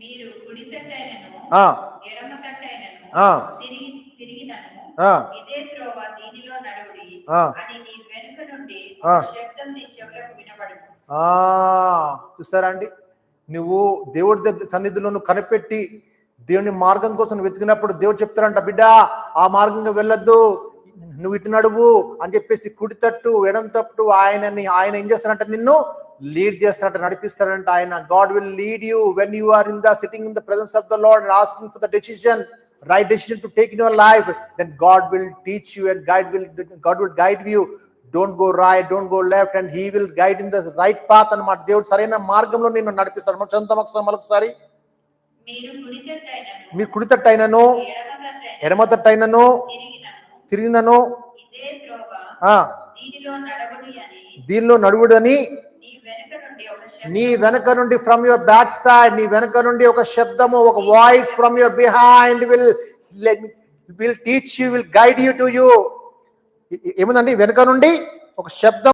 మీరు కుడి తట్టైనను ఆ, ఎడమ తట్టైనను ఆ, తిరిగినను ఆ, ఇదే త్రోవ దీనిలో నడువుడి ఆ, అని నీ వెనుక నుండి ఆ. ఒక శబ్దం నీ చెవులకు వినబడును. చూస్తారా అండి, నువ్వు దేవుడి దగ్గర సన్నిధిలో నువ్వు కనిపెట్టి దేవుని మార్గం కోసం నువ్వు వెతికినప్పుడు దేవుడు చెప్తారంట, బిడ్డ ఆ మార్గంగా వెళ్ళొద్దు, నువ్వు ఇటు నడువు అని చెప్పేసి కుడి తట్టు ఎడం తట్టు ఆయన ఏం చేస్తారంట, నిన్ను లీడ్ చేస్తారంట, నడిపిస్తారంట ఆయన. God will lead you when you are in the sitting in the presence of the Lord and asking for the decision, right decision to take in your life. Then God will teach you and God will guide you. Don't go right, don't go left, and he will guide in the right path అన్నమాట. దేవుడు సరైన మార్గంలో నిన్ను నడిపిస్తాడు. మనం చదువుతాం ఒకసారి. మీరు కుడి తట్టు అయినను ఎడమ తట్టు అయినను తిరిగినను దీనిలో నడువుడని నీ వెనక నుండి ఫ్రమ్ యువర్ బ్యాక్ సైడ్, నీ వెనక నుండి ఒక శబ్దము, ఒక voice from your behind will teach you, will guide you to you. ఏముందండి, వెనక నుండి ఒక శబ్దం